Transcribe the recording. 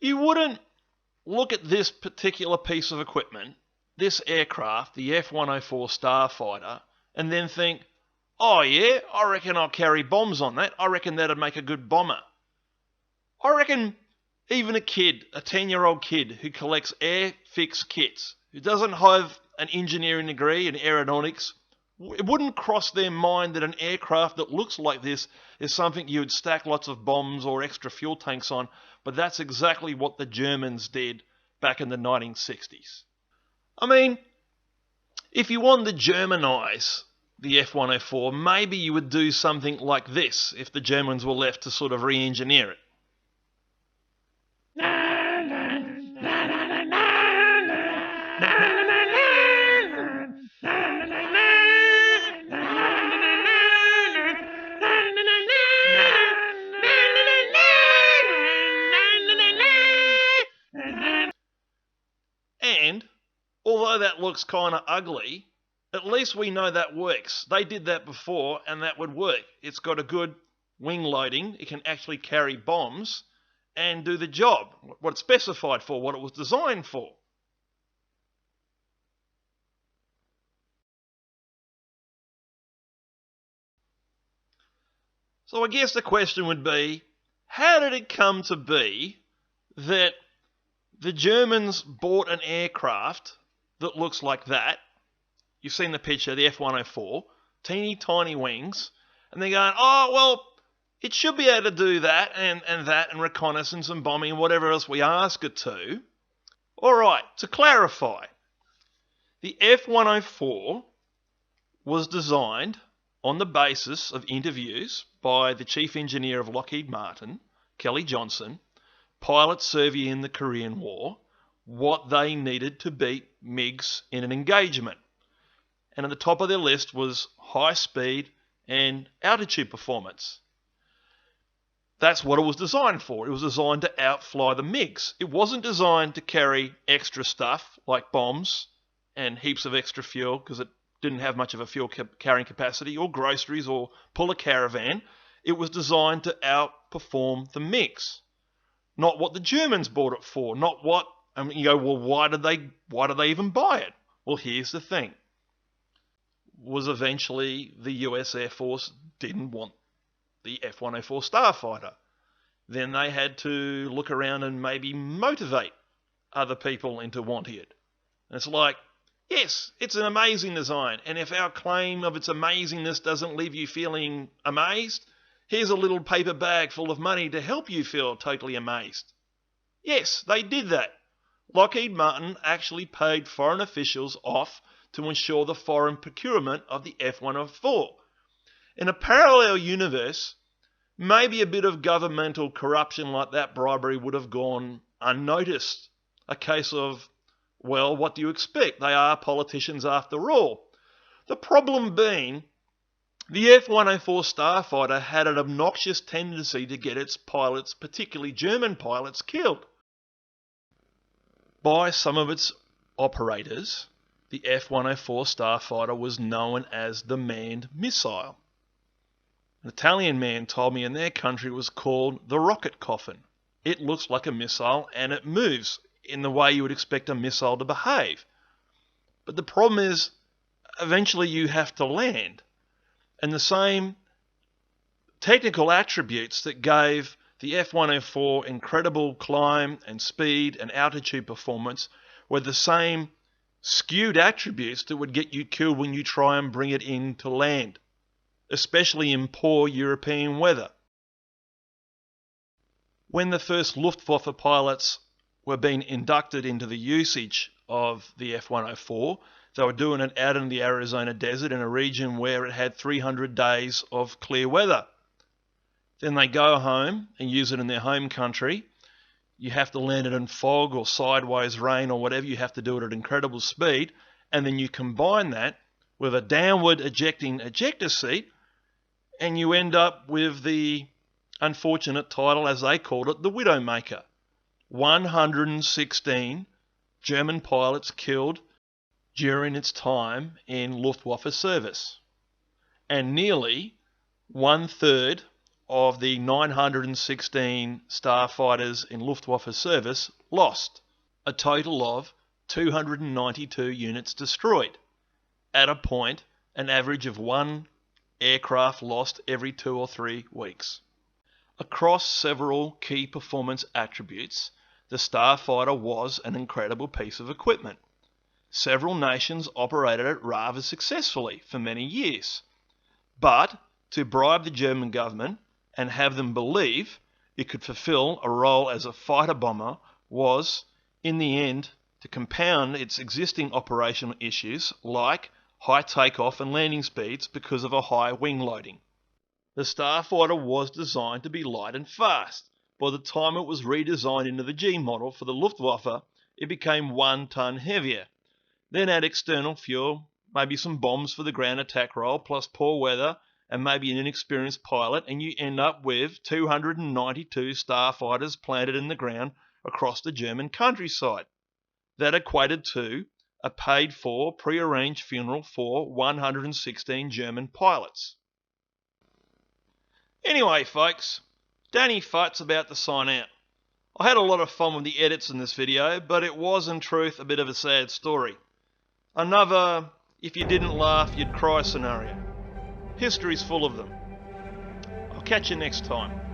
You wouldn't look at this particular piece of equipment, this aircraft, the F-104 Starfighter, and then think, oh yeah, I reckon I'll carry bombs on that. I reckon that'd make a good bomber. I reckon even a kid, a 10-year-old kid who collects air-fix kits, who doesn't have an engineering degree in aeronautics, it wouldn't cross their mind that an aircraft that looks like this is something you would stack lots of bombs or extra fuel tanks on, but that's exactly what the Germans did back in the 1960s. I mean, if you wanted to Germanise the F-104, maybe you would do something like this if the Germans were left to sort of re-engineer it. And, although that looks kind of ugly, at least we know that works. They did that before and that would work. It's got a good wing loading, it can actually carry bombs and do the job, what it's specified for, what it was designed for. So I guess the question would be, how did it come to be that the Germans bought an aircraft that looks like that? You've seen the picture, the F-104, teeny tiny wings, and they're going, oh, well, it should be able to do that and reconnaissance and bombing and whatever else we ask it to. All right, to clarify, the F-104 was designed on the basis of interviews by the chief engineer of Lockheed Martin, Kelly Johnson, pilots serving in the Korean War, what they needed to beat MiGs in an engagement. And at the top of their list was high speed and altitude performance. That's what it was designed for. It was designed to outfly the MiGs. It wasn't designed to carry extra stuff like bombs and heaps of extra fuel because it didn't have much of a fuel carrying capacity, or groceries, or pull a caravan. It was designed to outperform the MiGs. Not what the Germans bought it for. Not what, I mean, you go, well, why did they even buy it? Well, here's the thing. Was eventually the US Air Force didn't want the F-104 Starfighter. Then they had to look around and maybe motivate other people into wanting it. And it's like, yes, it's an amazing design, and if our claim of its amazingness doesn't leave you feeling amazed, here's a little paper bag full of money to help you feel totally amazed. Yes, they did that. Lockheed Martin actually paid foreign officials off to ensure the foreign procurement of the F-104. In a parallel universe, maybe a bit of governmental corruption like that bribery would have gone unnoticed. A case of, well, what do you expect? They are politicians after all. The problem being, the F-104 Starfighter had an obnoxious tendency to get its pilots, particularly German pilots, killed. By some of its operators, the F-104 Starfighter was known as the manned missile. An Italian man told me in their country it was called the rocket coffin. It looks like a missile and it moves in the way you would expect a missile to behave. But the problem is, eventually you have to land. And the same technical attributes that gave the F-104 incredible climb and speed and altitude performance were the same skewed attributes that would get you killed when you try and bring it in to land, especially in poor European weather. When the first Luftwaffe pilots were being inducted into the usage of the F-104, they were doing it out in the Arizona desert in a region where it had 300 days of clear weather. Then they go home and use it in their home country. You have to land it in fog or sideways rain or whatever. You have to do it at incredible speed. And then you combine that with a downward ejecting ejector seat, and you end up with the unfortunate title, as they called it, the Widowmaker. 116 German pilots killed during its time in Luftwaffe service. And nearly 1/3 of the 916 starfighters in Luftwaffe service lost, a total of 292 units destroyed, at a point an average of one aircraft lost every 2 or 3 weeks. Across several key performance attributes, the Starfighter was an incredible piece of equipment. Several nations operated it rather successfully for many years. But to bribe the German government and have them believe it could fulfill a role as a fighter bomber was, in the end, to compound its existing operational issues like high takeoff and landing speeds because of a high wing loading. The Starfighter was designed to be light and fast. By the time it was redesigned into the G model for the Luftwaffe, it became 1 ton heavier. Then add external fuel, maybe some bombs for the ground attack role, plus poor weather and maybe an inexperienced pilot, and you end up with 292 starfighters planted in the ground across the German countryside. That equated to a paid-for, pre-arranged funeral for 116 German pilots. Anyway, folks, Danny Futt's about to sign out. I had a lot of fun with the edits in this video, but it was in truth a bit of a sad story. Another, if you didn't laugh, you'd cry scenario. History's full of them. I'll catch you next time.